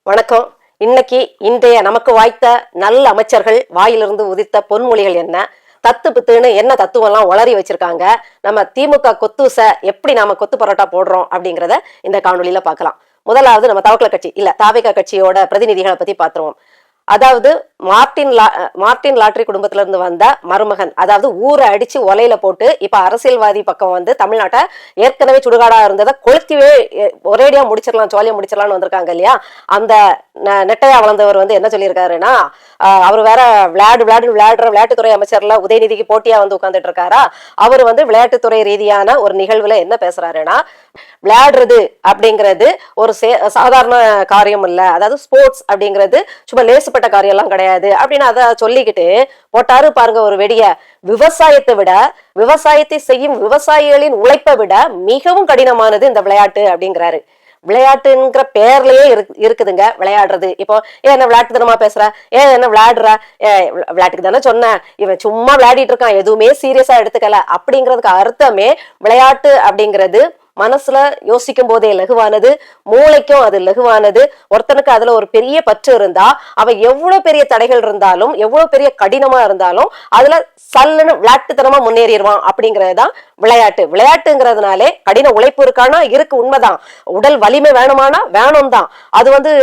வணக்கம். இன்னைக்கு இன்றைய நமக்கு வாய்த்த நல்ல அமைச்சர்கள் வாயிலிருந்து உதித்த பொன்மொழிகள் என்ன, தத்து பித்துன்னு என்ன தத்துவம் எல்லாம் உளறி வச்சிருக்காங்க, நம்ம திமுக கொத்தூச எப்படி நாம கொத்து பரோட்டா போடுறோம் அப்படிங்கிறத இந்த காணொலியில பார்க்கலாம். முதலாவது நம்ம தவக்கல கட்சி இல்ல தாவேகா கட்சியோட பிரதிநிதிகளை பத்தி பாத்துருவோம். அதாவது மார்டின் லாட்டரி குடும்பத்துல இருந்து வந்த மருமகன், அதாவது ஊரை அடிச்சு ஒலையில போட்டு இப்ப அரசியல்வாதி பக்கம் வந்து தமிழ்நாட்டை ஏற்கனவே சுடுகாடா இருந்ததை கொளுத்திவே ஒரேடியா முடிச்சிடலாம், ஜாலியா முடிச்சிடலாம்னு வந்திருக்காங்க இல்லையா. அந்த நெட்டையா வளர்ந்தவர் வந்து என்ன சொல்லியிருக்காருன்னா, அவர் வேற விளையாட்டுத்துறை அமைச்சர்ல உதயநிதிக்கு போட்டியா வந்து உட்கார்ந்துட்டு இருக்காரா. அவர் வந்து விளையாட்டுத்துறை ரீதியான ஒரு நிகழ்வுல என்ன பேசுறாருன்னா, விளையாடுறது அப்படிங்கிறது ஒரு சாதாரண காரியம் இல்ல, அதாவது ஸ்போர்ட்ஸ் அப்படிங்கிறது சும்மா லேசுப்பட்ட காரியம் எல்லாம் கிடையாது அப்படின்னு அதை சொல்லிக்கிட்டு போட்டாரு பாருங்க ஒரு வெடிய. விவசாயத்தை விட, விவசாயத்தை செய்யும் விவசாயிகளின் உழைப்பை விட மிகவும் கடினமானது இந்த விளையாட்டு அப்படிங்கிறாரு. விளையாட்டுங்கிற பேர்லயே இருக்குதுங்க விளையாடுறது. இப்போ என்ன விளையாட்டு தனமா பேசுற, என்ன விளையாடுற, விளையாட்டுக்கு தானே சொன்ன, இவன் சும்மா விளையாடிட்டு இருக்கான், எதுவுமே சீரியஸா எடுத்துக்கல அப்படிங்கிறதுக்கு அர்த்தமே விளையாட்டு அப்படிங்கிறது மனசுல யோசிக்கும் போதே லகுவானது, மூளைக்கும் அது லகுவானது. ஒருத்தனுக்கு அதுல ஒரு பெரிய பற்று இருந்தா அவன் எவ்வளவு பெரிய தடைகள் இருந்தாலும் எவ்வளவு பெரிய கடினமா இருந்தாலும் அதுல சல்லுன்னு விளையாட்டுத்தனமா முன்னேறிடுவான் அப்படிங்கறதுதான் விளையாட்டு. விளையாட்டுங்கிறதுனாலே கடின உழைப்பு இருக்கானா இருக்கு, உண்மைதான். உடல் வலிமை வேணுமானா வேணும் தான். அது வந்து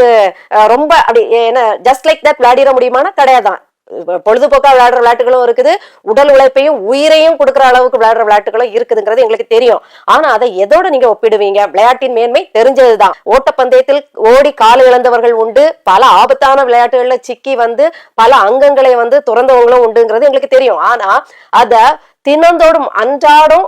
ரொம்ப அப்படி என்ன ஜஸ்ட் லைக் தட் விளையாடிட முடியுமானா கிடையாதான். பொழுதுபோக்கா விளையாடுற விளையாட்டுகளும் இருக்குது, உடல் உழைப்பையும் உயிரையும் கொடுக்குற அளவுக்கு விளையாடுற விளையாட்டுகளும் இருக்குதுங்கிறது எங்களுக்கு தெரியும். ஆனா அதை எதோட நீங்க ஒப்பிடுவீங்க? விளையாட்டின் மேன்மை தெரிஞ்சதுதான். ஓட்டப்பந்தயத்தில் ஓடி கால் இழந்தவர்கள் உண்டு, பல ஆபத்தான விளையாட்டுகள்ல சிக்கி வந்து பல அங்கங்களை வந்து துறந்தவங்களும் உண்டுங்கிறது எங்களுக்கு தெரியும். ஆனா அத தினந்தோடும் அன்றாடம்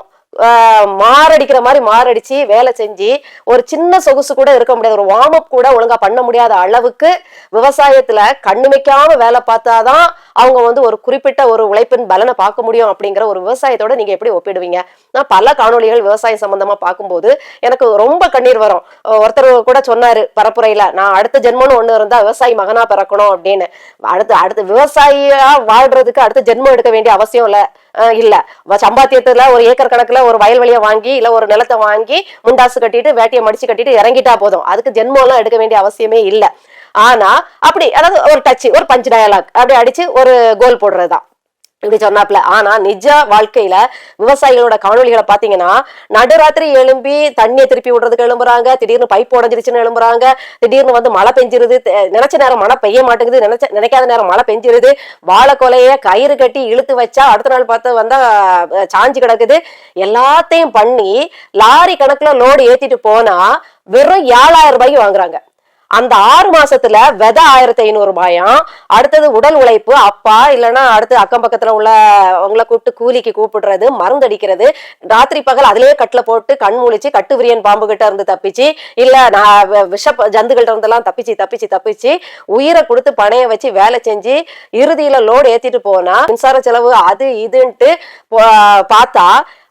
மாரடிக்கிற மாதிரி மாரடிச்சு வேலை செஞ்சு ஒரு சின்ன சொகுசு கூட இருக்க முடியாது, ஒரு வார்ம் அப் கூட ஒழுங்கா பண்ண முடியாத அளவுக்கு விவசாயத்துல கண்ணுமைக்காம வேலை பார்த்தாதான் அவங்க வந்து ஒரு குறிப்பிட்ட ஒரு உழைப்பின் பலனை பார்க்க முடியும். அப்படிங்கிற ஒரு விவசாயத்தோட நீங்க எப்படி ஒப்பிடுவீங்க? நான் பல காணொலிகள் விவசாயம் சம்பந்தமா பார்க்கும்போது எனக்கு ரொம்ப கண்ணீர் வரும். ஒருத்தர் கூட சொன்னாரு பரப்புரையில, நான் அடுத்த ஜென்மம்னு ஒண்ணு இருந்தா விவசாயி மகனா பிறக்கணும் அப்படின்னு. அடுத்து விவசாயியா வாழ்றதுக்கு அடுத்த ஜென்மம் எடுக்க வேண்டிய அவசியம் இல்ல. சம்பாத்தியத்துல ஒரு ஏக்கர் கணக்குல ஒரு வயல்வெளியை வாங்கி இல்ல ஒரு நிலத்தை வாங்கி முண்டாசு கட்டிட்டு வேட்டியை மடிச்சு கட்டிட்டு இறங்கிட்டா போதும், அதுக்கு ஜென்மம் எல்லாம் எடுக்க வேண்டிய அவசியமே இல்ல. ஆனா அப்படி அதாவது ஒரு டச், ஒரு பஞ்ச் டயலாக் அப்படி அடிச்சு ஒரு கோல் போடுறதுதான் இப்படி சொன்னாப்ல. ஆனா நிஜ வாழ்க்கையில விவசாயிகளோட காணொலிகளை பாத்தீங்கன்னா, நடுராத்திரி எழும்பி தண்ணியை திருப்பி விடுறதுக்கு எழும்புறாங்க, திடீர்னு பைப் உடஞ்சிருச்சுன்னு எழும்புறாங்க, திடீர்னு வந்து மழை பெஞ்சிருது, நினைச்ச நேரம் மழை பெய்ய மாட்டேங்குது, நினைக்காத நேரம் மழை பெஞ்சிருது, வாழை கொலைய கயிறு கட்டி இழுத்து வச்சா அடுத்த நாள் பார்த்து வந்தா சாஞ்சி கிடக்குது. எல்லாத்தையும் பண்ணி லாரி கணக்குல லோடு ஏத்திட்டு போனா வெறும் 7,000 ரூபாய்க்கு வாங்குறாங்க. அந்த 6 மாசத்துல விதை 1,500 ரூபாயும், அடுத்தது உடல் உழைப்பு அப்பா இல்லைன்னா அடுத்து அக்கம் பக்கத்துல உள்ள அவங்கள கூப்பிட்டு கூலிக்கு கூப்பிடுறது, மருந்தடிக்கிறது, ராத்திரி பகல் அதுலயே கட்டுல போட்டு கண் முழிச்சு கட்டு விரியன் பாம்பு கிட்ட இருந்து தப்பிச்சு இல்ல நான் விஷ ஜந்துகிட்ட இருந்தெல்லாம் தப்பிச்சு உயிரை கொடுத்து பணைய வச்சு வேலை செஞ்சு இறுதியில லோடு ஏத்திட்டு போனா மின்சார செலவு அது இதுன்ட்டு பார்த்தா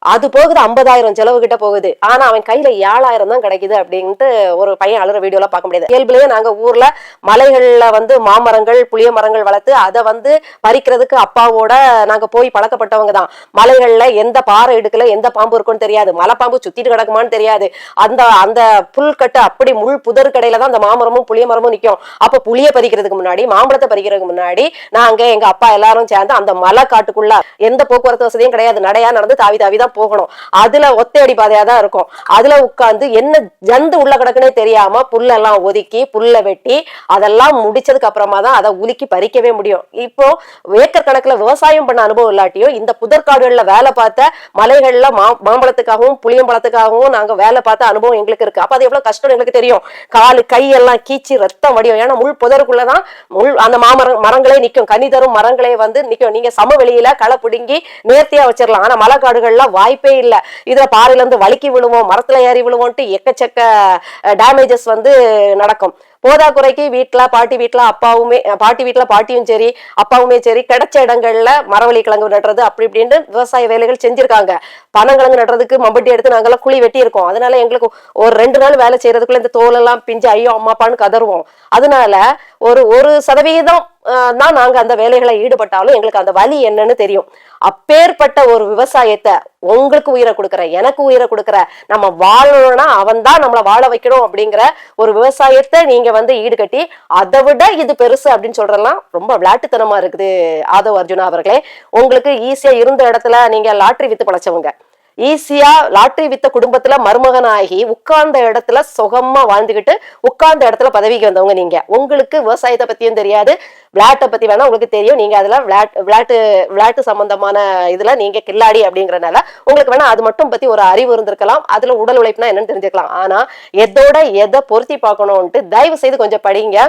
அது போகுது 50,000 செலவு கிட்ட போகுது. ஆனா அவன் கையில 7,000 தான் கிடைக்குது அப்படின்ட்டு ஒரு பையன் அழுற வீடியோல பார்க்க முடியாது. இயல்புலயே நாங்க ஊர்ல மலைகள்ல வந்து மாமரங்கள் புளிய மரங்கள் வளர்த்து அதை வந்து பறிக்கிறதுக்கு அப்பாவோட நாங்க போய் பழக்கப்பட்டவங்க தான். மலைகள்ல எந்த பாறை எடுக்கல எந்த பாம்பு இருக்குன்னு தெரியாது, மலை பாம்பு சுத்திட்டு கிடக்குமான்னு தெரியாது. அந்த புல்கட்டு அப்படி முள் புதர் கடையில தான் அந்த மாமரமும் புளிய மரமும் நிற்கும். அப்ப புளிய பறிக்கிறதுக்கு முன்னாடி மாம்பழத்தை பறிக்கிறதுக்கு முன்னாடி நாங்க எங்க அப்பா எல்லாரும் சேர்ந்து அந்த மலை காட்டுக்குள்ள எந்த போக்குவரத்து வசதியும் கிடையாது, நடையா நடந்து தாவி தாவி தான் போகணும். அதுல ஒத்தையடி பாதையா தான் இருக்கும். அதுல உட்கார்ந்து என்ன ஜந்து உள்ள கிடக்குனே தெரியாம புல்லெல்லாம் ஒதுக்கி புல்ல வெட்டி அதெல்லாம் முடிச்சதுக்கு அப்புறமா தான் அதை உலுக்கி பறிக்கவே முடியும். இப்போ ஏக்கர் கணக்குல விவசாயம் பண்ண அனுபவம் இல்லாட்டியும் இந்த புதற்காடுகள்ல வேலை பார்த்த மலைகள்ல மாம்பழத்துக்காகவும் புளியம்பழத்துக்காகவும் நாங்க வேலை பார்த்த அனுபவம் எங்களுக்கு இருக்கு. அப்ப அது எவ்வளவு கஷ்டம் எங்களுக்கு தெரியும். காலு கையெல்லாம் கீச்சி ரத்தம் வடியும். ஏன்னா முள் புதருக்குள்ளதான் அந்த மரங்களே நிற்கும், கனி தரும் மரங்களே வந்து நிற்கும். நீங்க சமவெளியில களை பிடுங்கி நேர்த்தியா வச்சிடலாம். ஆனா மலை காடுகள்ல வாய்ப்பே இல்ல. இதுல பாறையில இருந்து வலிக்கி விழுவோம், மரத்துல ஏறி விழுவோம்ட்டு எக்கச்சக்க டேமேஜஸ் வந்து நடக்கும். போதாக்குறைக்கு பாட்டி வீட்டுல பாட்டியும் சரி அப்பாவுமே சரி கிடைச்ச இடங்கள்ல மரவள்ளி கிழங்கு நடுறது அப்படி இப்படின்னு விவசாய வேலைகள் செஞ்சிருக்காங்க. பனங்கிழங்கு நடுறதுக்கு மம்பட்டி எடுத்து நாங்கெல்லாம் குழி வெட்டி இருக்கோம். அதனால எங்களுக்கு ஒரு 2 நாள் வேலை செய்யறதுக்குள்ள இந்த தோலெல்லாம் பிஞ்சு ஐயோ அம்மா அப்பான்னு கதறுவோம். அதனால ஒரு 1% தான் நாங்க அந்த வேலைகளை ஈடுபட்டாலும் எங்களுக்கு அந்த வலி என்னன்னு தெரியும். அப்பேற்பட்ட ஒரு விவசாயத்தை உங்களுக்கு உயிரை கொடுக்குற, எனக்கு உயிரை கொடுக்குற, நம்ம வாழணும்னா அவன் தான் நம்மளை வாழ வைக்கணும் அப்படிங்கிற ஒரு விவசாயத்தை நீங்க ஈடுகட்டி அதை விட இது பெருசு அப்படின்னு சொல்றதெல்லாம் ரொம்ப விளையாட்டுத்தனமா இருக்குது. ஆதவ் அர்ஜுனா அவர்களே, உங்களுக்கு ஈஸியா இருந்த இடத்துல நீங்க லாட்டரி வித்து பழச்சவங்க, ஈஸியா லாட்டரி வித்த குடும்பத்துல மருமகனாகி உட்கார்ந்த இடத்துல சுகமா வாழ்ந்துகிட்டு உட்கார்ந்த இடத்துல பதவிக்கு வந்தவங்க நீங்க. உங்களுக்கு விவசாயத்தை பத்தியும் தெரியாது, விளையாட்டை பத்தி வேணா உங்களுக்கு தெரியும். நீங்க அதுல விளையாட்டு சம்பந்தமான இதுல நீங்க கில்லாடி அப்படிங்கறதுனால உங்களுக்கு வேணா அது மட்டும் பத்தி ஒரு அறிவு இருந்திருக்கலாம், அதுல உடல் உழைப்புனா என்னன்னு தெரிஞ்சுக்கலாம். ஆனா எதோட எதை பொருத்தி பார்க்கணும்ட்டு தயவு செய்து கொஞ்சம் படிங்க.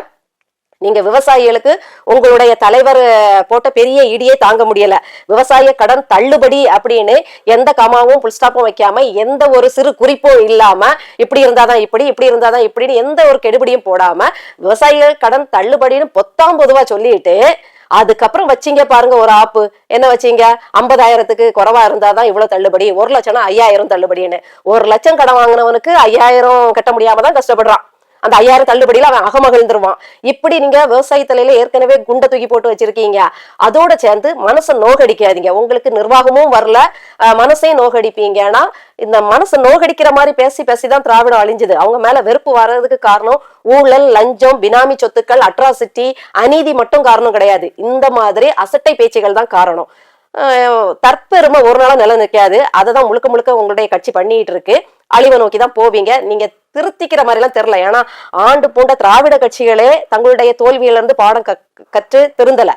நீங்க விவசாயிகளுக்கு உங்களுடைய தலைவர் போட்ட பெரிய இடியே தாங்க முடியல. விவசாய கடன் தள்ளுபடி அப்படின்னு எந்த கமாவும் புல் ஸ்டாப்பும் வைக்காம, எந்த ஒரு சிறு குறிப்பும் இல்லாம, இப்படி இருந்தாதான் இப்படி இருந்தாதான் இப்படின்னு எந்த ஒரு கெடுபடியும் போடாம விவசாயிகள் கடன் தள்ளுபடின்னு பொதுவா சொல்லிட்டு அதுக்கப்புறம் வச்சீங்க பாருங்க ஒரு ஆப்பு. என்ன வச்சீங்க? 50,000க்கு குறைவா இருந்தாதான் இவ்வளவு தள்ளுபடி, 1 லட்சம்னா 5,000 தள்ளுபடின்னு. 1 லட்சம் கடன் வாங்கினவனுக்கு 5,000 கட்ட முடியாம தான் கஷ்டப்படுறான். அந்த 5,000 தள்ளுபடியில அவன் அகமகிழ்ந்துருவான். இப்படி நீங்க விவசாய தலையில ஏற்கனவே குண்டை தூக்கி போட்டு வச்சிருக்கீங்க. அதோட சேர்ந்து மனசை நோகடிக்காதீங்க. உங்களுக்கு நிர்வாகமும் வரல, மனசையும் நோகடிப்பீங்க. ஆனா இந்த மனசை நோகடிக்கிற மாதிரி பேசி பேசிதான் திராவிடம் அழிஞ்சுது. அவங்க மேல வெறுப்பு வர்றதுக்கு காரணம் ஊழல், லஞ்சம், பினாமி சொத்துக்கள், அட்ராசிட்டி, அநீதி மட்டும் காரணம் கிடையாது. இந்த மாதிரி அசட்டை பேச்சுகள் தான் காரணம். தற்பெருமை ஒரு நாளும் நிலை நிற்காது. அதை தான் முழுக்க முழுக்க உங்களுடைய கட்சி பண்ணிட்டு இருக்கு. அழிவை நோக்கி தான் போவீங்க. நீங்க திருத்திக்கிற மாதிரி எல்லாம் தெரியல. ஏன்னா ஆண்டு பூண்ட திராவிட கட்சிகளே தங்களுடைய தோல்வியில இருந்து பாடம் கற்று திருந்தல.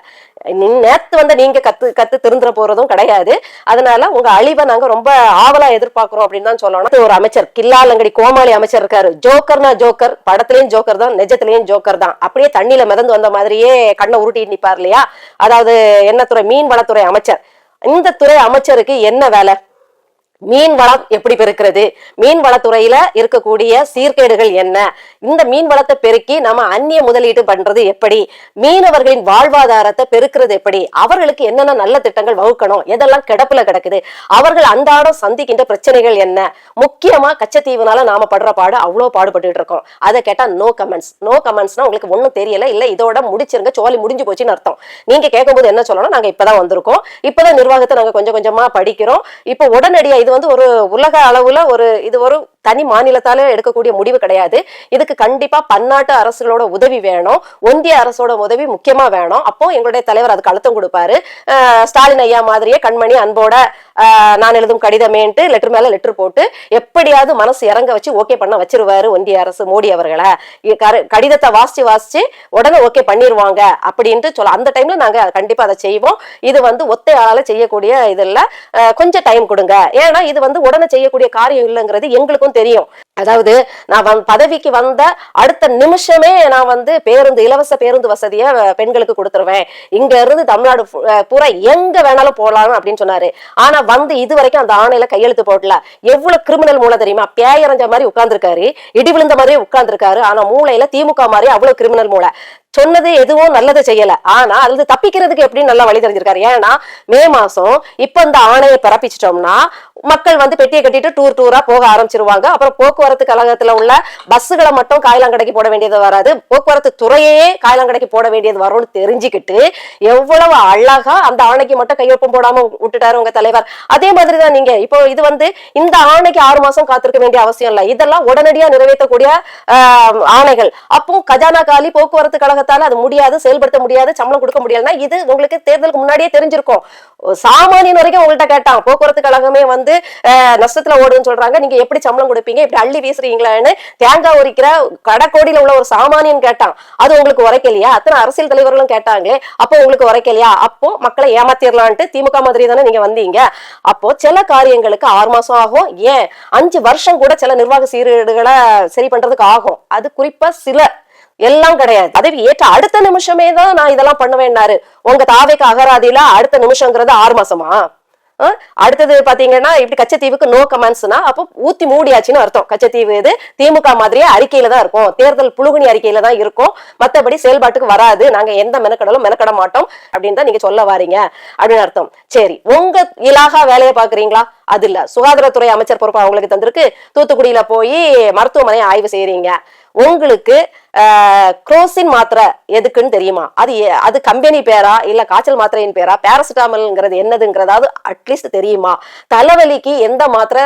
நேத்து நீங்க கத்து திருந்துற போறதும் கிடையாது. அதனால உங்க அழிவை நாங்க ரொம்ப ஆவலா எதிர்பார்க்கிறோம் அப்படின்னு தான் சொல்லணும். ஒரு அமைச்சர் கில்லாலங்கடி கோமாளி அமைச்சர் இருக்காரு. ஜோக்கர்னா ஜோக்கர், படத்திலயும் ஜோக்கர் தான், நிஜத்திலயும் ஜோக்கர் தான். அப்படியே தண்ணியில மிதந்து வந்த மாதிரியே கண்ணை உருட்டிட்டு நிப்பார் இல்லையா? அதாவது என்ன துறை? மீன்வளத்துறை அமைச்சர். இந்த துறை அமைச்சருக்கு என்ன வேலை? மீன் வளம் எப்படி பெருக்கிறது, மீன் வளத்துறையில இருக்கக்கூடிய சீர்கேடுகள் என்ன, இந்த மீன் வளத்தை பெருக்கி நம்ம அந்நிய முதலீடு பண்றது எப்படி, மீனவர்களின் வாழ்வாதாரத்தை பெருக்கிறது எப்படி, அவர்களுக்கு என்னென்ன நல்ல திட்டங்கள் வகுக்கணும், எதெல்லாம் கிடப்புல கிடக்குது, அவர்கள் அன்றாடம் சந்திக்கின்ற பிரச்சனைகள் என்ன, முக்கியமா கச்சத்தீவுனால நாம படுற பாடு அவ்வளவு பாடுபட்டு இருக்கோம். அதை கேட்டா நோ கமெண்ட்ஸ். நோ கமெண்ட்ஸ்னா உங்களுக்கு ஒன்னும் தெரியல, இல்ல இதோட முடிச்சிருங்க, சோழி முடிஞ்சு போச்சுன்னு அர்த்தம். நீங்க கேட்கும்போது என்ன சொல்லணும்? நாங்க இப்பதான் வந்திருக்கோம், இப்பதான் நிர்வாகத்தை நாங்க கொஞ்சம் கொஞ்சமா படிக்கிறோம், இப்ப உடனடியா இது ஒரு உலக அளவுல இது ஒரு தனி மாநிலத்தால எடுக்கக்கூடிய முடிவு கிடையாது. இதுக்கு கண்டிப்பா பன்னாட்டு அரசுகளோட உதவி வேணும், ஒன்றிய அரசோட உதவி முக்கியமா வேணும். அப்போ எங்களுடைய தலைவர் அதுக்கு அழுத்தம் கொடுப்பாரு. ஸ்டாலின் ஐயா மாதிரியே கண்மணி அன்போட நான் எழுதும் கடிதமேன்ட்டு லெட்டர் மேல லெட்டர் போட்டு எப்படியாவது மனசு இறங்க வச்சு ஓகே பண்ண வச்சிருவாரு ஒன்றிய அரசு மோடி அவர்களை. கடிதத்தை வாசிச்சு உடனே ஓகே பண்ணிருவாங்க அப்படின்ட்டு சொல்ல. அந்த டைம்ல நாங்க கண்டிப்பா அதை செய்வோம். இது ஒத்தை ஆளால செய்யக்கூடிய இதுல கொஞ்சம் டைம் கொடுங்க. ஏன்னா இது உடனே செய்யக்கூடிய காரியம் இல்லைங்கிறது எங்களுக்கும் தெரியும். அதாவது நான் பதவிக்கு வந்த அடுத்த நிமிஷமே நான் இலவச பேருந்து வசதியை பெண்களுக்கு கொடுத்துருவேன், இங்க இருந்து தமிழ்நாடு பூரா எங்க வேணாலும் போடலாம் அப்படின்னு சொன்னாரு. ஆனா இது வரைக்கும் அந்த ஆணையில கையெழுத்து போடல. எவ்வளவு கிரிமினல் மூளை தெரியுமா? பேயரஞ்ச மாதிரி உட்கார்ந்துருக்காரு, இடி விழுந்த மாதிரியே உட்கார்ந்துருக்காரு. ஆனா மூளையில திமுக மாதிரி அவ்வளவு கிரிமினல் மூளை. சொன்னது எதுவும் நல்லது செய்யல, ஆனா அது தப்பிக்கிறதுக்கு எப்படி நல்லா வழி தெரிஞ்சிருக்காரு. ஏன்னா மே மாசம் இப்ப இந்த ஆணையை பிறப்பிச்சிட்டோம்னா மக்கள் பெட்டியை கட்டிட்டு டூரா போக ஆரம்பிச்சிருவாங்க. அப்புறம் போக்குவரத்து கழகத்துல உள்ள பஸ்ஸுகளை மட்டும் காயலாங்கடைக்கு போட வேண்டியது வராது, போக்குவரத்து துறையே காயலாங்கடைக்கு போட வேண்டியது வரும்னு தெரிஞ்சுக்கிட்டு எவ்வளவு அழகா அந்த ஆணைக்கு மட்டும் கையொப்பம் போடாம விட்டுட்டாரு உங்க தலைவர். அதே மாதிரிதான் நீங்க இப்போ இந்த ஆணைக்கு 6 மாசம் காத்திருக்க வேண்டிய அவசியம் இல்லை. இதெல்லாம் உடனடியா நிறைவேற்றக்கூடிய ஆணைகள். அப்போ கஜானா காலி, போக்குவரத்து கழகத்தால அது முடியாது, செயல்படுத்த முடியாது, சம்பளம் கொடுக்க முடியாதுன்னா இது உங்களுக்கு தேர்தலுக்கு முன்னாடியே தெரிஞ்சிருக்கும். சாமானியன் வரைக்கும் உங்கள்கிட்ட கேட்டான், போக்குவரத்து கழகமே நஷ்டத்துல ஓடுன்னு சொல்றாங்க, நீங்க எப்படி சம்பளம் கொடுப்பீங்க, இப்படி அள்ளி வீசுறீங்களான்னு தேங்காய் உரிக்கிற கடக்கோடியில உள்ள ஒரு சாமானியன் கேட்டான். அது உங்களுக்கு உரைக்கலையா? அத்தனை அரசியல் தலைவர்களும் கேட்டாங்களே, அப்போ உங்களுக்கு உரைக்கலையா? அப்போ மக்களை ஏமாத்திரலான்ட்டு திமுக மாதிரி தானே நீங்க வந்தீங்க. அப்போ சில காரியங்களுக்கு 6 மாசம் ஆகும், ஏன் 5 வருஷம் கூட சில நிர்வாக சீர்கேடுகளை சரி பண்றதுக்கு ஆகும். அது குறிப்பா சில எல்லாம் கிடையாது. பதவி ஏற்ற அடுத்த நிமிஷமே தான் நான் இதெல்லாம் பண்ணுவேன்னாரு. உங்க தாவைக்கு அகராதியில அடுத்த நிமிஷம்ங்கிறது 6 மாசமா? அடுத்தது பாத்தீங்கன்னா இப்படி கச்சத்தீவுக்கு நோ கமெண்ட்ஸ்னா அப்போ ஊத்தி மூடியாச்சுன்னு அர்த்தம். கச்சத்தீவு இது திமுக மாதிரியே அறிக்கையில தான் இருக்கும், தேர்தல் புழுகுனி அறிக்கையில தான் இருக்கும், மத்தபடி செயல்பாட்டுக்கு வராது, நாங்க எந்த மெனக்கடலும் மெனக்கட மாட்டோம் அப்படின்னு தான் நீங்க சொல்ல வாரீங்க அப்படின்னு அர்த்தம். சரி, உங்க இலாகா வேலையை பாக்குறீங்களா? அது இல்ல, சுகாதாரத்துறை அமைச்சர் பொறுப்பு அவங்களுக்கு தந்திருக்கு. தூத்துக்குடியில போய் மருத்துவமனையை ஆய்வு செய்யறீங்க. உங்களுக்கு குரோசின் மாத்திரை எதுக்குன்னு தெரியுமா? அது கம்பெனி பேரா இல்ல காய்ச்சல் மாத்திரையின் பேரா? பேராசிட்டாமல்ங்கிறது என்னதுங்கிறதாவது அட்லீஸ்ட் தெரியுமா? தலைவலிக்கு எந்த மாத்திரை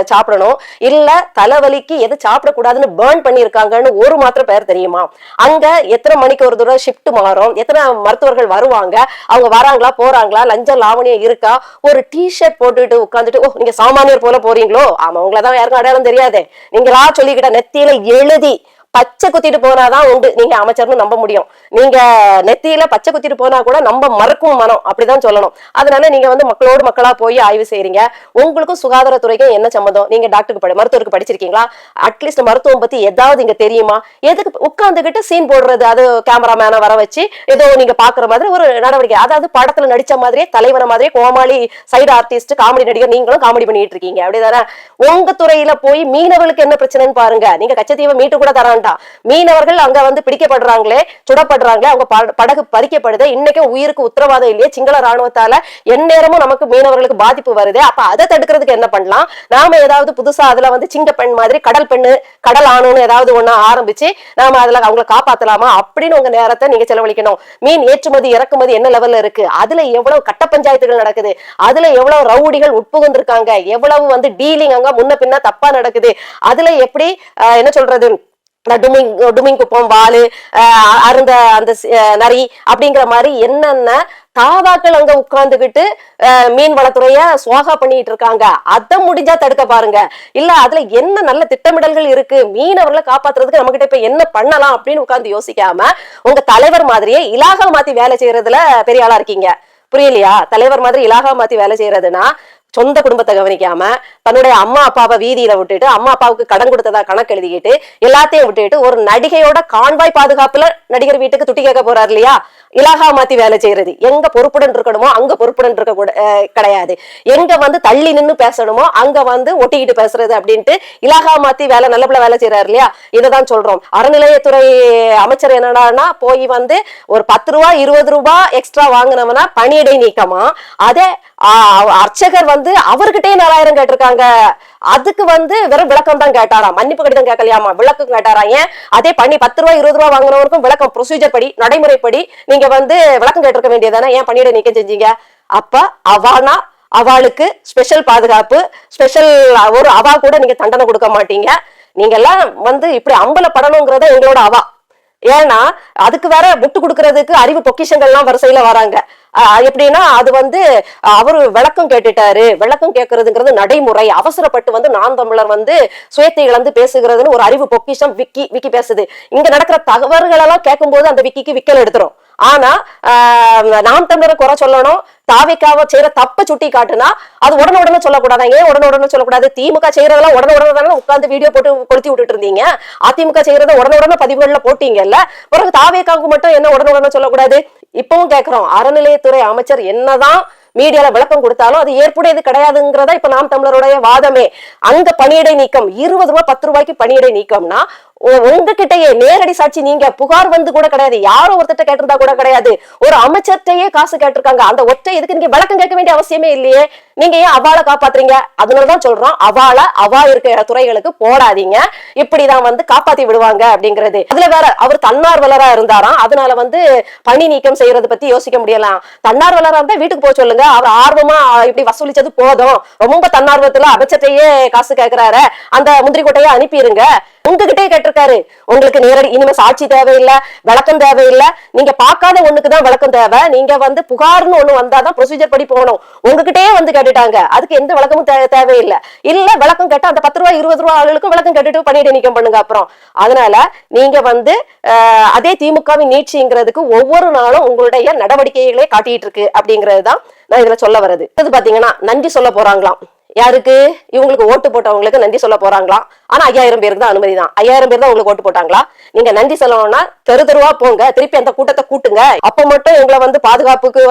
சாப்பிடணும், இல்ல தலைவலிக்கு எது சாப்பிடக்கூடாதுன்னு பேர்ன் பண்ணிருக்காங்கன்னு ஒரு மாத்திரை பேர் தெரியுமா? அங்க எத்தனை மணிக்கு ஒரு தடவை ஷிஃப்ட் மாறும், எத்தனை மருத்துவர்கள் வருவாங்க, அவங்க வராங்களா போறாங்களா, லஞ்சம் லாவணியம் இருக்கா? ஒரு டிஷர்ட் போட்டுட்டு உட்காந்துட்டு ஓ நீங்க சாமானியர் போல போறீங்களோ, ஆமா உங்களதான் யாருக்கும் அடையாளம் தெரியாது, நீங்களா சொல்லிக்கிட்ட நெத்தியில எழுதி பச்சை குத்திட்டு போனாதான் உண்டு நீங்க அமைச்சர்னு நம்ப முடியும். நீங்க நெத்தியில பச்சை குத்திட்டு போனா கூட நம்ம மறக்கும் மனம், அப்படிதான் சொல்லணும். அதனால நீங்க மக்களோடு மக்களா போய் ஆய்வு செய்யறீங்க. உங்களுக்கும் சுகாதாரத்துறைக்கும் என்ன சம்பந்தம்? நீங்க டாக்டருக்கு மருத்துவருக்கு படிச்சிருக்கீங்களா? அட்லீஸ்ட் மருத்துவம் பத்தி ஏதாவது இங்க தெரியுமா? எதுக்கு உட்கார்ந்துகிட்டு சீன் போடுறது? அது கேமராமேனை வர வச்சு ஏதோ நீங்க பாக்குற மாதிரி ஒரு நடவடிக்கை, அதாவது படத்துல நடிச்ச மாதிரியே தலைவன மாதிரியே கோமாளி சைடு ஆர்டிஸ்ட் காமெடி நடிகர் நீங்களும் காமெடி பண்ணிட்டு இருக்கீங்க, அப்படிதானே? உங்க துறையில போய் மீனவர்களுக்கு என்ன பிரச்சனைன்னு பாருங்க. நீங்க கச்சத்தீவை மீட்டு கூட தரான், மீனவர்கள் அங்க பிடிக்கப்படுறாங்களே, சுடப்படுறாங்களே, அவங்க படகு பறிக்கப்படுது, இன்னைக்கும் உயிருக்கு உத்தரவாதம் இல்லையே, சிங்கள ராணுவத்தால எந்நேரமும் நமக்கு மீனவர்களுக்கு பாதிப்பு வருது. அப்ப அதை தடுக்கிறதுக்கு என்ன பண்ணலாம்? நாம ஏதாவது புதுசா அதுல சிங்க பெண் மாதிரி கடல் பெண்ணு கடல் ஆணுன்னு ஏதாவது ஒண்ணு ஆரம்பிச்சு நாம அதுல அவங்களை காப்பாத்தலாமா அப்படின்னு உங்க நேரத்தை நீங்க செலவழிக்கணும். மீன் ஏற்றுமதி இறக்குமதி என்ன லெவல்ல இருக்கு, அதுல எவ்வளவு கட்ட பஞ்சாயத்துகள் நடக்குது, அதுல எவ்வளவு ரவுடிகள் உட்புகுந்திருக்காங்க, எவ்வளவு டீலிங் அங்க முன்ன பின்ன தப்பா நடக்குது, அதுல எப்படி என்ன சொல்றது டுமிங் குப்பம் வாலு அருந்த அந்த நரி அப்படிங்கிற மாதிரி என்னென்ன தாவாக்கள் அங்க உட்கார்ந்துகிட்டு மீன் வளத்துறைய சுவாகா பண்ணிட்டு இருக்காங்க. அதை முடிஞ்சா தடுக்க பாருங்க. இல்ல அதுல என்ன நல்ல திட்டமிடல்கள் இருக்கு, மீனவர்களை காப்பாத்துறதுக்கு நம்ம கிட்ட இப்ப என்ன பண்ணலாம் அப்படின்னு உட்கார்ந்து யோசிக்காம உங்க தலைவர் மாதிரியே இலாகா மாத்தி வேலை செய்யறதுல பெரிய ஆளா இருக்கீங்க. புரியலையா? தலைவர் மாதிரி இலாகா மாத்தி வேலை செய்யறதுன்னா சொந்த குடும்பத்தை கவனிக்காம தன்னுடைய அம்மா அப்பாவை வீதியில விட்டுட்டு அம்மா அப்பாவுக்கு கடன் கொடுத்ததா கணக்கு எழுதிக்கிட்டு எல்லாத்தையும் விட்டுட்டு ஒரு நடிகையோட கான்வாய் பாதுகாப்புல நடிகர் வீட்டுக்கு துட்டி கேட்க போறாரு இல்லையா? இலாகா மாத்தி வேலை செய்யறது. எங்க பொறுப்புடன் இருக்கணுமோ அங்க பொறுப்புடன் இருக்க கூட கிடையாது, எங்க தள்ளி நின்னு பேசணுமோ அங்க ஒட்டிக்கிட்டு பேசுறது அப்படின்ட்டு இலாகா மாத்தி வேலை நல்லபடியா வேலை செய்யறாரு இல்லையா? இததான் சொல்றோம். அறநிலையத்துறை அமைச்சர் என்னடான்னா போய் ஒரு 10 ரூபாய் 20 ரூபாய் எக்ஸ்ட்ரா வாங்கினவனா பணியிடை நீக்கமா, அதே அர்ச்சகர் அவர்கிட்டே 4000 கேட்டிருக்காங்க. அதுக்கு வெறும் விளக்கம் தான் கேட்டாராம், மன்னிப்பு கடிதம் கேட்கலையாமா, விளக்கம் கேட்டாரா. ஏன் அதே பண்ணி 10 ரூபாய் 20 ரூபாய் வாங்கினவருக்கும் விளக்கம் ப்ரொசீஜர் படி நடைமுறைப்படி நீங்க விளக்கம் கேட்டிருக்க வேண்டியதானே, ஏன் பணியிட நீக்கம் செஞ்சீங்க? அப்ப அவானா அவளுக்கு ஸ்பெஷல் பாதுகாப்பு, ஸ்பெஷல் ஒரு அவா கூட நீங்க தண்டனை கொடுக்க மாட்டீங்க. நீங்க எல்லாம் இப்படி அம்பலப்படணுங்கிறத எங்களோட அவா. ஏன்னா அதுக்கு வேற முட்டு கொடுக்கறதுக்கு அறிவு பொக்கிஷங்கள்லாம் வரிசையில வராங்க. எப்படின்னா அது அவரு விளக்கம் கேட்டுட்டாரு, விளக்கம் கேட்கறதுங்கிறது நடைமுறை. அவசரப்பட்டு நாம் தமிழர் சுயத்தை இழந்து பேசுகிறதுன்னு ஒரு அறிவு பொக்கிஷம் விக்கி பேசுது. இங்க நடக்கிற தகவல்கள் எல்லாம் கேட்கும் போது அந்த விக்கிக்கு விக்கல் எடுத்துரும். ஆனா நாம் தமிழரை குறை சொல்லணும், தாவேக்காவை செய்யற தப்ப சுட்டி காட்டுனா அது உடனே சொல்லக்கூடாது. ஏன் உடனே சொல்லக்கூடாது? திமுக செய்யறதெல்லாம் உடனே தானே உட்கார்ந்து வீடியோ போட்டு கொளுத்தி விட்டுட்டு இருந்தீங்க. அதிமுக செய்யறத உடனே பதிவுகள்ல போட்டீங்கல்ல, பிறகு தாவேக்காவுக்கு மட்டும் என்ன உடனே சொல்லக்கூடாது? இப்பவும் கேட்கிறோம், அறநிலையத்துறை அமைச்சர் என்னதான் மீடியால விளக்கம் கொடுத்தாலும் அது ஏற்புடையது கிடையாதுங்கிறதா இப்ப நாம் தமிழருடைய வாதமே. அங்க பணியிடை நீக்கம் 20 ரூபாய் 10 ரூபாய்க்கு பணியிடை நீக்கம்னா உங்ககிட்டயே நேரடி சாட்சி, நீங்க புகார் கூட கிடையாது, யாரோ ஒருத்தட்ட கேட்டிருந்தா கூட கிடையாது, ஒரு அமைச்சர்கிட்டயே காசு கேட்டிருக்காங்க. அந்த ஒற்றை இதுக்கு நீங்க விளக்கம் கேட்க வேண்டிய அவசியமே இல்லையே. நீங்க ஏன் அவாளை காப்பாத்துறீங்க? அதனாலதான் சொல்றோம், அவா இருக்க துறைகளுக்கு போடாதீங்க, இப்படிதான் காப்பாத்தி விடுவாங்க அப்படிங்கிறது. அதுல வேற அவர் தன்னார்வலரா இருந்தாராம், அதனால பணி நீக்கம் செய்யறது பத்தி யோசிக்க முடியலாம். தன்னார்வலரா இருந்தா வீட்டுக்கு போக சொல்லுங்க, அவர் ஆர்வமா இப்படி வசூலிச்சது போதும், ரொம்ப தன்னார்வத்துல அமைச்சர்கிட்டயே காசு கேட்கிறாரு, அந்த முந்திரி கொட்டையை அனுப்பிடுங்க. உங்ககிட்டே கேட்டிருக்காரு, உங்களுக்கு நேரடி இனிமே சாட்சி தேவையில்லை, விளக்கம் தேவையில்லை, நீங்க பார்க்காத ஒண்ணுக்குதான் விளக்கம் தேவை. நீங்க புகார்னு ஒண்ணு வந்தாதான் ப்ரொசீஜர் படி போகணும். உங்ககிட்டயே கேட்டுட்டாங்க, அதுக்கு எந்த விளக்கமும் தேவையில்லை. இல்ல விளக்கம் கேட்டா அந்த 10 ரூபாய் 20 ரூபாய் ஆளுகளுக்கும் விளக்கம் கேட்டுட்டு பணியிடை நீக்கம் பண்ணுங்க. அப்புறம் அதனால நீங்க அதே திமுகவின் நீட்சிங்கிறதுக்கு ஒவ்வொரு நாளும் உங்களுடைய நடவடிக்கைகளே காட்டிட்டு இருக்கு அப்படிங்கறதுதான் நான் இதுல சொல்ல வருது. பாத்தீங்கன்னா நன்றி சொல்ல போறாங்களாம். யாருக்கு? இவங்களுக்கு ஓட்டு போட்டவங்களுக்கு நன்றி சொல்ல போறாங்களாம். ஆனா 5000 பேருக்கு தான் அனுமதி தான். 5000 பேர் தான் உங்களுக்கு ஓட்டு போட்டாங்களா? நீங்க நன்றி சொல்லணும்னா தெருவா போங்க, திருப்பி அந்த கூட்டத்தை கூட்டுங்க. அப்ப மட்டும் எங்களை பாதுகாப்புக்கு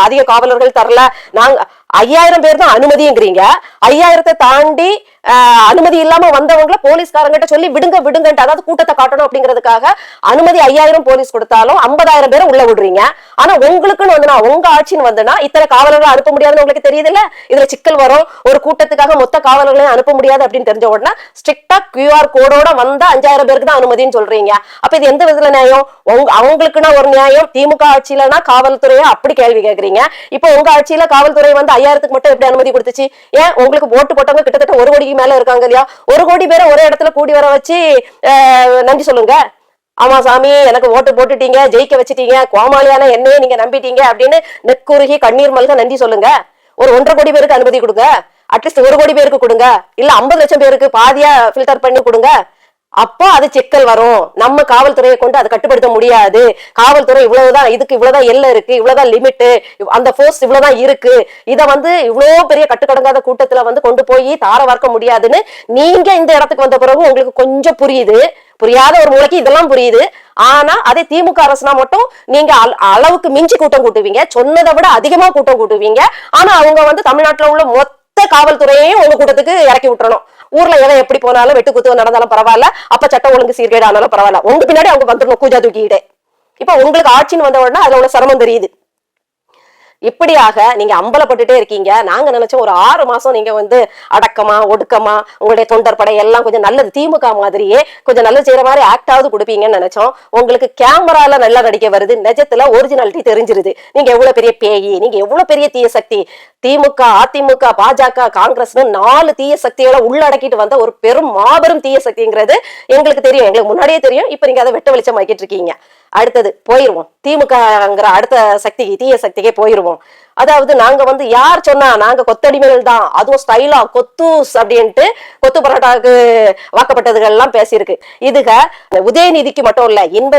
அதிக காவலர்கள் தரல, நாங்க 5000 பேர் தான் அனுமதிங்கிறீங்க. 5000 தாண்டி அனுமதி இல்லாம வந்தவங்கள போலீஸ்காரங்கிட்ட சொல்லி விடுங்க விடுங்கன்ட்டு, அதாவது கூட்டத்தை காட்டணும் அப்படிங்கிறதுக்காக அனுமதி 5000 போலீஸ் கொடுத்தாலும் 50,000 பேரை உள்ள விடுறீங்க. ஆனா உங்களுக்குன்னு வந்துனா, உங்க ஆட்சின்னு வந்துனா இத்தனை காவலர்களை அனுப்ப முடியாதுன்னு உங்களுக்கு தெரியுது இல்ல? இதுல சிக்கல் வரும். ஒரு கூட்டத்துக்காக மொத்த காவலர்களையும் அனுப்ப முடியாது அப்படின்னு தெரிஞ்ச உடனே ஸ்ட்ரிக்டா QR கோடோட வந்த 5000 பேருக்கு தான் அனுமதின்னு சொல்றீங்க. அப்ப இது எந்த விதத்துல நியாயம்? அவங்களுக்குன்னா ஒரு நியாயம், திமுக ஆட்சியிலனா காவல்துறையை அப்படி கேள்வி கேக்குறீங்க. இப்ப உங்க ஆட்சியில காவல்துறை வந்து 5000க்கு மட்டும் எப்படி அனுமதி கொடுத்துச்சு? ஏன் உங்களுக்கு ஓட்டு போட்டவங்க கிட்டத்தட்ட 1 கோடிக்கு மேல இருக்காங்க இல்லையா? 1 கோடி பேரை ஒரே இடத்துல கூடி வர வச்சு நன்றி சொல்லுங்க. ஆமா சாமி, எனக்கு ஓட்டு போட்டுட்டீங்க, ஜெயிக்க வச்சுட்டீங்க, கோமாளியான என்னையே நீங்க நம்பிட்டீங்க அப்படின்னு நெக்குருகி கண்ணீர் மல்க நன்றி சொல்லுங்க. ஒரு 1.5 கோடி பேருக்கு அனுமதி கொடுங்க. அட்லீஸ்ட் 1 கோடி பேருக்கு கொடுங்க. இல்ல 50 லட்சம் பேருக்கு பாதியா ஃபில்டர் பண்ணி கொடுங்க. அப்போ அது சிக்கல் வரும். நம்ம காவல்துறையை கொண்டு அதை கட்டுப்படுத்த முடியாது. காவல்துறை இவ்வளவுதான், இதுக்கு இவ்வளவுதான் எல்லை இருக்கு, இவ்வளவுதான் லிமிட், அந்த போர்ஸ் இவ்வளவுதான் இருக்கு, இதை வந்து இவ்வளவு பெரிய கட்டுக்கடங்காத கூட்டத்துல வந்து கொண்டு போய் தார வார்க்க முடியாதுன்னு நீங்க இந்த இடத்துக்கு வந்த பிறகு உங்களுக்கு கொஞ்சம் புரியுது. புரியாத ஒரு மூளைக்கு இதெல்லாம் புரியுது. ஆனா அதே திமுக அரசுனா மட்டும் நீங்க அளவுக்கு மிஞ்சி கூட்டம் கூட்டுவீங்க, சொன்னதை விட அதிகமா கூட்டம் கூட்டுவீங்க. ஆனா அவங்க வந்து தமிழ்நாட்டுல உள்ள மொத்த காவல்துறையையும் உங்க கூட்டத்துக்கு இறக்கி விட்டுறணும். ஊர்ல எதை எப்படி போனாலும் வெட்டு குத்து நடந்தாலும் பரவாயில்ல, அப்ப சட்டம் ஒழுங்கு சீர்கேடு ஆனாலும் பரவாயில்ல, உங்க பின்னாடி அவங்க வந்துடணும் கூஜா தூக்கிட்டே. இப்ப உங்களுக்கு ஆட்சின்னு வந்த உடனே அதுல உள்ள சிரமம் தெரியுது. இப்படியாக நீங்க அம்பலப்பட்டுட்டே இருக்கீங்க. நாங்க நினைச்சோம் ஒரு 6 மாசம் நீங்க வந்து அடக்கமா ஒடுக்கமா உங்களுடைய தொண்டர் படை எல்லாம் கொஞ்சம் நல்லது, திமுக மாதிரியே கொஞ்சம் நல்லது செய்யற மாதிரி ஆக்டாவது கொடுப்பீங்கன்னு நினைச்சோம். உங்களுக்கு கேமரால நல்லா நடிக்க வருது, நிஜத்துல ஒரிஜினாலிட்டி தெரிஞ்சிருது. நீங்க எவ்வளவு பெரிய பேயி, நீங்க எவ்வளவு பெரிய தீய சக்தி. திமுக, அதிமுக, பாஜக, காங்கிரஸ்னு 4 தீய சக்திகளை உள்ளடக்கிட்டு வந்த ஒரு பெரும் மாபெரும் தீய சக்திங்கிறது எங்களுக்கு தெரியும், எங்களுக்கு முன்னாடியே தெரியும். இப்ப நீங்க அதை வெட்ட வெளிச்சம் ஆக்கிட்டு இருக்கீங்க. அடுத்தது போயிருவோம், திமுகங்கிற அடுத்த சக்திக்கு, தீய சக்திக்கே போயிருவோம். அதாவது நாங்க வந்து யார் சொன்னா நாங்க கொத்தடிமைகள் தான், அதுவும் ஸ்டைலா கொத்தூஸ் அப்படின்ட்டு கொத்து பரோட்டாவுக்கு வாக்கப்பட்டதுகள் எல்லாம் பேசியிருக்கு. இதுக உதயநிதிக்கு மட்டும் இல்ல, இன்ப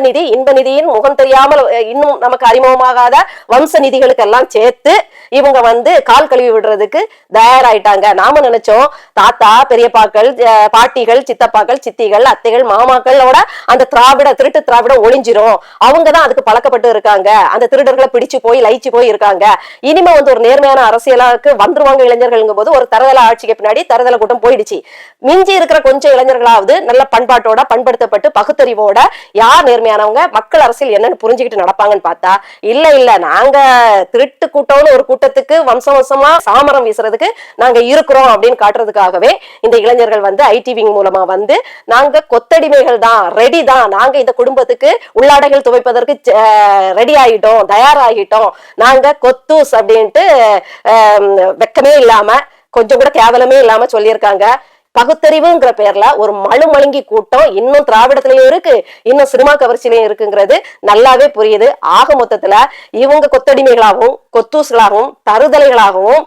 நிதியின் முகம் தெரியாமல் இன்னும் நமக்கு அறிமுகமாகாத வம்ச நிதிகளுக்கு எல்லாம் சேர்த்து இவங்க வந்து கால் கழுவி விடுறதுக்கு தயாராயிட்டாங்க. நாம நினைச்சோம் தாத்தா பெரியப்பாக்கள், பாட்டிகள், சித்தப்பாக்கள், சித்திகள், அத்தைகள், மாமாக்களோட அந்த திருட்டு திராவிடம் ஒளிஞ்சிரும், அவங்கதான் அதுக்கு பழக்கப்பட்டு இருக்காங்க, அந்த திருடர்களை பிடிச்சு போய் லயிச்சு போய் இருக்காங்க. இனிமே வந்து ஒரு நேர்மையான அரசியலுக்கு வந்துருவாங்க இளைஞர்கள் போது ஒரு தரதல ஆட்சிக்கு பின்னாடி தரதல கூட்டம் போயிடுச்சு. மிஞ்சி இருக்கிற கொஞ்சம் இளைஞர்களாவது நல்ல பண்பாட்டோட பண்படுத்தப்பட்டு பகுத்தறிவோட யார் நேர்மையானவங்க, மக்கள் அரசியல் என்னன்னு புரிஞ்சுக்கிட்டு நடப்பாங்கன்னு பார்த்தா இல்ல நாங்க திருட்டு கூட்டம்னு ஒரு கூட்டத்துக்கு வம்சமா சாமரம் வீசுறதுக்கு நாங்க இருக்கிறோம் அப்படின்னு காட்டுறதுக்காகவே இந்த இளைஞர்கள் வந்து ஐடிவிங் மூலமா வந்து நாங்க கொத்தடிமைகள் தான், ரெடி தான், நாங்க இந்த குடும்பத்துக்கு உள்ளாடைகள் துவைப்பதற்கு ரெடி ஆகிட்டோம், தயாராகிட்டோம், நாங்க கொத்தூஸ் அப்படின்ட்டு வெக்கமே இல்லாம கொஞ்சம் கூட கேவலமே இல்லாம சொல்லியிருக்காங்க. பகுத்தறிவுங்கிற பேர்ல ஒரு மழுமழுங்கி கூட்டம் இன்னும் திராவிடத்திலயும் இருக்கு, இன்னும் சினிமா கவர்ச்சியிலையும் இருக்குங்கிறது நல்லாவே புரியுது. ஆக மொத்தத்துல இவங்க கொத்தடிமைகளாகவும் கொத்தூசுகளாகவும் தருதலைகளாகவும்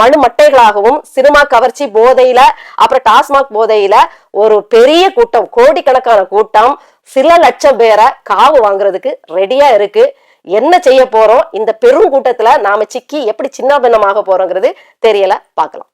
மழு மட்டைகளாகவும் சினிமா கவர்ச்சி போதையில அப்புறம் டாஸ்மாக் போதையில ஒரு பெரிய கூட்டம், கோடிக்கணக்கான கூட்டம், சில லட்சம் பேரை காவு வாங்குறதுக்கு ரெடியா இருக்கு. என்ன செய்ய போறோம், இந்த பெரும் கூட்டத்துல நாம சிக்கி எப்படி சின்ன பின்னமாக போறோங்கிறது தெரியல, பார்க்கலாம்.